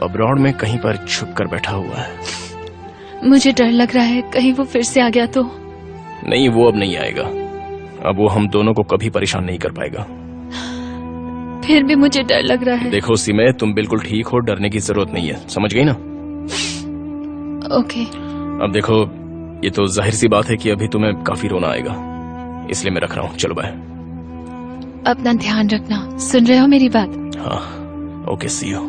Abroad में कहीं पर छुप कर बैठा हुआ है। मुझे डर लग रहा है कहीं वो फिर से आ गया तो। नहीं, वो अब नहीं आएगा। अब वो हम दोनों को कभी परेशान नहीं कर पाएगा। फिर भी मुझे डर लग रहा है। देखो सीमे, तुम बिल्कुल ठीक हो, डरने की जरूरत नहीं है, समझ गई ना? ओके। अब देखो, ये तो जाहिर सी बात है कि अभी तुम्हें काफी रोना आएगा, इसलिए मैं रख रहा हूँ। चलो बाय। अपना ध्यान रखना, सुन रहे हो मेरी बात? हाँ, okay, see you.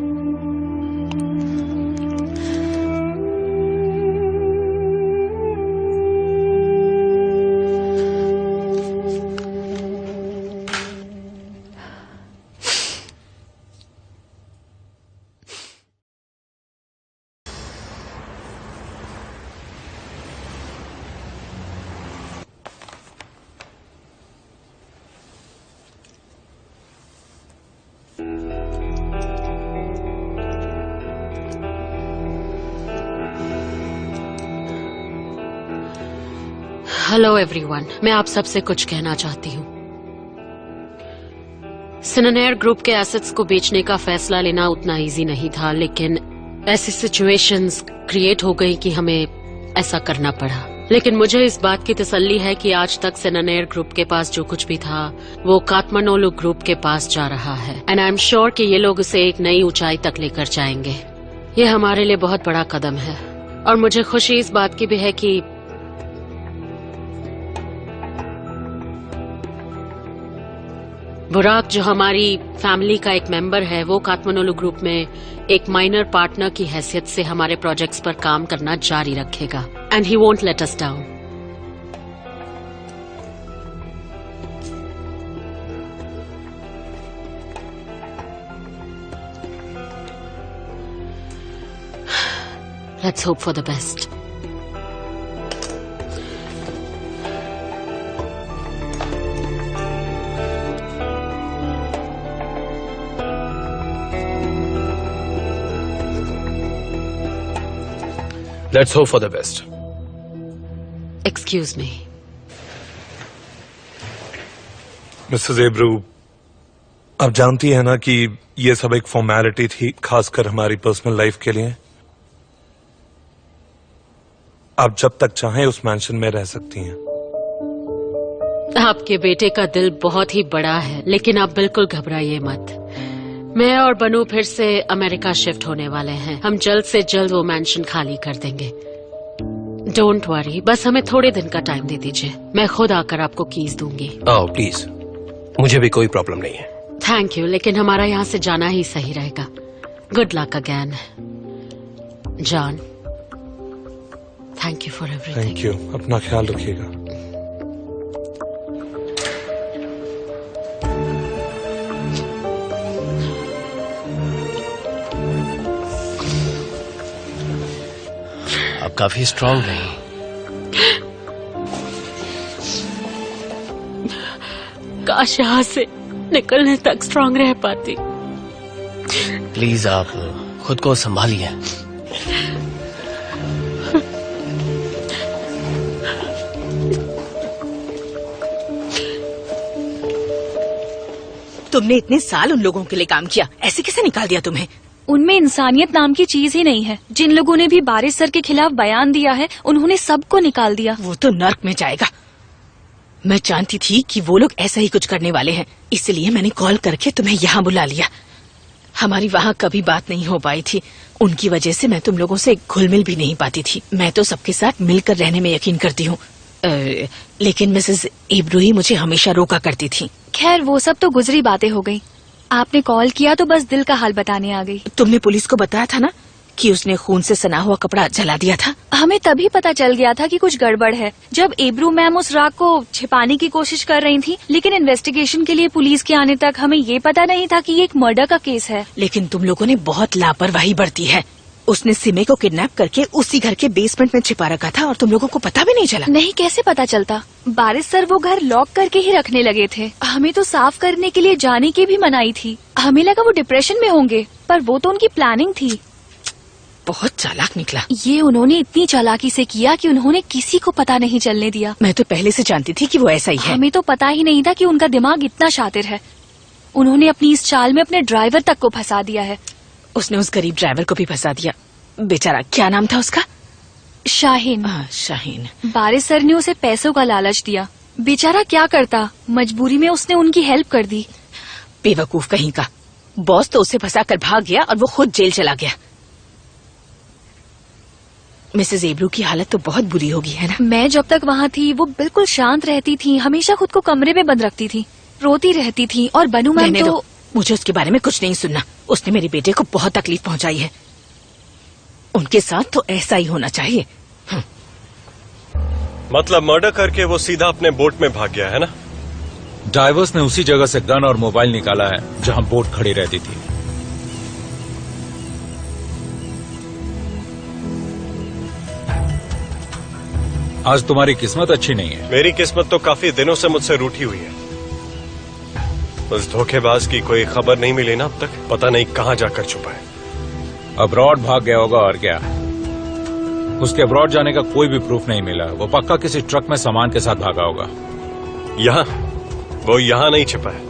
Hello everyone, मैं आप सबसे कुछ कहना चाहती हूँ। सिनेनेयर ग्रुप के एसेट्स को बेचने का फैसला लेना उतना इजी नहीं था, लेकिन ऐसी सिचुएशंस क्रिएट हो गई कि हमें ऐसा करना पड़ा। लेकिन मुझे इस बात की तसल्ली है कि आज तक सिनेनेयर ग्रुप के पास जो कुछ भी था वो काठमांडू ग्रुप के पास जा रहा है, एंड आई एम श्योर कि ये लोग उसे एक नई ऊंचाई तक लेकर जाएंगे। ये हमारे लिए बहुत बड़ा कदम है, और मुझे खुशी इस बात की भी है कि बुराक, जो हमारी फैमिली का एक मेंबर है, वो काठमांडू ग्रुप में एक माइनर पार्टनर की हैसियत से हमारे प्रोजेक्ट्स पर काम करना जारी रखेगा, and he won't let us down. Let's hope for the best. Let's hope for the best. Excuse me. Mrs Ebru, आप जानती हैं ना कि ये सब एक फॉर्मेलिटी थी, खासकर हमारी पर्सनल लाइफ के लिए। आप जब तक चाहें उस मैंशन में रह सकती हैं। आपके बेटे का दिल बहुत ही बड़ा है, लेकिन आप बिल्कुल घबराइए मत। मैं और बनू फिर से अमेरिका शिफ्ट होने वाले हैं। हम जल्द से जल्द वो मैंशन खाली कर देंगे। डोंट वरी, बस हमें थोड़े दिन का टाइम दे दीजिए। मैं खुद आकर आपको कीज दूंगी। ओह प्लीज, मुझे भी कोई प्रॉब्लम नहीं है। थैंक यू, लेकिन हमारा यहाँ से जाना ही सही रहेगा। Good luck again John. Thank you for everything. Thank you, अपना ख्याल रखिएगा। आप काफी स्ट्रांग रही। काश यहाँ से निकलने तक स्ट्रांग रह पाती। प्लीज आप खुद को संभालिए। तुमने इतने साल उन लोगों के लिए काम किया, ऐसे कैसे निकाल दिया तुम्हें? उनमें इंसानियत नाम की चीज ही नहीं है। जिन लोगों ने भी बारिश सर के खिलाफ बयान दिया है, उन्होंने सबको निकाल दिया। वो तो नर्क में जाएगा। मैं जानती थी कि वो लोग ऐसा ही कुछ करने वाले हैं, इसलिए मैंने कॉल करके तुम्हें यहाँ बुला लिया। हमारी वहाँ कभी बात नहीं हो पाई थी, उनकी वजह से मैं तुम लोगों से घुल मिल भी नहीं पाती थी। मैं तो सबके साथ मिलकर रहने में यकीन करती हूँ, लेकिन मिसेस एब्रू ही मुझे हमेशा रोका करती थी। खैर वो सब तो गुजरी बातें हो गई। आपने कॉल किया तो बस दिल का हाल बताने आ गई। तुमने पुलिस को बताया था ना कि उसने खून से सना हुआ कपड़ा जला दिया था? हमें तभी पता चल गया था कि कुछ गड़बड़ है जब एब्रू मैम उस राग को छिपाने की कोशिश कर रही थी, लेकिन इन्वेस्टिगेशन के लिए पुलिस के आने तक हमें ये पता नहीं था कि ये एक मर्डर का केस है। लेकिन तुम लोगों ने बहुत लापरवाही बरती है। उसने सिमे को किडनैप करके उसी घर के बेसमेंट में छिपा रखा था और तुम लोगों को पता भी नहीं चला। नहीं, कैसे पता चलता? बारिश सर वो घर लॉक करके ही रखने लगे थे। हमें तो साफ करने के लिए जाने की भी मनाही थी। हमें लगा वो डिप्रेशन में होंगे, पर वो तो उनकी प्लानिंग थी। बहुत चालाक निकला। ये उन्होंने इतनी चालाकी से किया कि उन्होंने किसी को पता नहीं चलने दिया। मैं तो पहले से जानती थी कि वो ऐसा ही है। हमें तो पता ही नहीं था कि उनका दिमाग इतना शातिर है। उन्होंने अपनी इस चाल में अपने ड्राइवर तक को फंसा दिया है। उसने उस गरीब ड्राइवर को भी फंसा दिया। बेचारा, क्या नाम था उसका? शाहीन। शाहीन। बारिश सर ने उसे पैसों का लालच दिया। बेचारा क्या करता, मजबूरी में उसने उनकी हेल्प कर दी। बेवकूफ कहीं का। बॉस तो उसे फंसा कर भाग गया और वो खुद जेल चला गया। मिसेस एब्रू की हालत तो बहुत बुरी होगी, है ना? मैं जब तक वहाँ थी वो बिल्कुल शांत रहती थी, हमेशा खुद को कमरे में बंद रखती थी, रोती रहती थी। और बनू मैम रहने तो दो, मुझे उसके बारे में कुछ नहीं सुनना। उसने मेरे बेटे को बहुत तकलीफ पहुंचाई है। उनके साथ तो ऐसा ही होना चाहिए। मतलब मर्डर करके वो सीधा अपने बोट में भाग गया है ना? डाइवर्स ने उसी जगह से गन और मोबाइल निकाला है जहां बोट खड़ी रहती थी। आज तुम्हारी किस्मत अच्छी नहीं है। मेरी किस्मत तो काफी दिनों से मुझसे रूठी हुई है। उस धोखेबाज की कोई खबर नहीं मिली ना अब तक। पता नहीं कहाँ जाकर छुपा है। अब्रॉड भाग गया होगा और क्या। उसके अब्रॉड जाने का कोई भी प्रूफ नहीं मिला। वो पक्का किसी ट्रक में सामान के साथ भागा होगा। यहाँ? वो यहाँ नहीं छिपा है।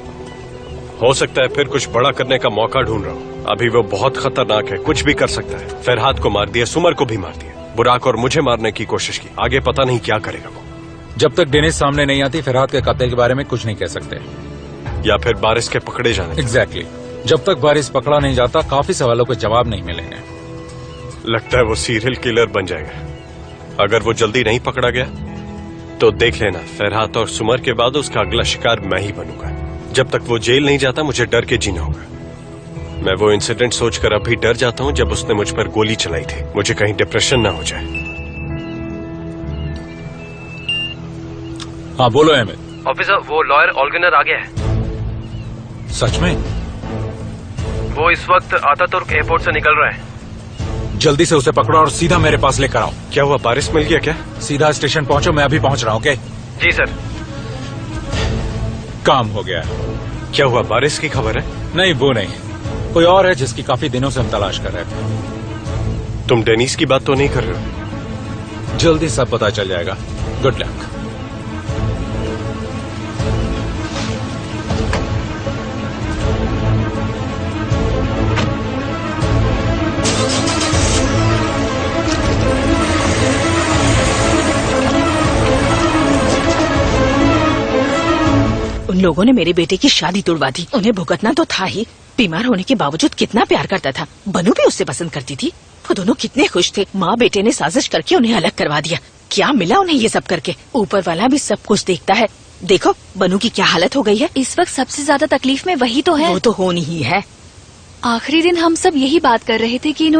हो सकता है फिर कुछ बड़ा करने का मौका ढूंढ रहा हूँ। अभी वो बहुत खतरनाक है, कुछ भी कर सकता है। फरहाद को मार दिया, सुमर को भी मार दिया, बुराक और मुझे मारने की कोशिश की। आगे पता नहीं क्या करेगा वो। जब तक डेनिस सामने नहीं आती फरहाद के कत्ल के बारे में कुछ नहीं कह सकते। या फिर बारिश के पकड़े जाने। एग्जैक्टली। जब तक बारिश पकड़ा नहीं जाता काफी सवालों के जवाब नहीं मिलेंगे। लगता है वो सीरियल किलर बन जाएगा। अगर वो जल्दी नहीं पकड़ा गया तो देख लेना, फरहाद और सुमर के बाद उसका अगला शिकार मैं ही बनूंगा। जब तक वो जेल नहीं जाता मुझे डर के जीना होगा। मैं वो इंसिडेंट सोचकर अभी डर जाता हूँ जब उसने मुझ पर गोली चलाई थी। मुझे कहीं डिप्रेशन ना हो जाए। हाँ बोलो अहमद। ऑफिसर, वो लॉयर ऑल्गिनर आ गया है। सच में? वो इस वक्त आतातुर्क एयरपोर्ट से निकल रहा है। जल्दी से उसे पकड़ो और सीधा मेरे पास लेकर आओ। क्या हुआ, बारिश मिल गया क्या? सीधा स्टेशन पहुंचो, मैं अभी पहुंच रहा हूँ। ओके? जी सर। काम हो गया। क्या हुआ, बारिश की खबर है? नहीं वो नहीं, कोई और है जिसकी काफी दिनों से हम तलाश कर रहे थे। तुम डेनिस की बात तो नहीं कर रहे हो? जल्दी सब पता चल जाएगा। Good luck. उन लोगों ने मेरे बेटे की शादी तोड़वा दी। उन्हें भुगतना तो था ही। बीमार होने के बावजूद कितना प्यार करता था। बनू भी उससे पसंद करती थी। वो दोनों कितने खुश थे। माँ बेटे ने साजिश करके उन्हें अलग करवा दिया। क्या मिला उन्हें ये सब करके? ऊपर वाला भी सब कुछ देखता है। देखो बनू की क्या हालत हो गई है। इस वक्त सबसे ज्यादा तकलीफ में वही तो है। वो तो होनी ही है। आखिरी दिन हम सब यही बात कर रहे थे कि इन्होंने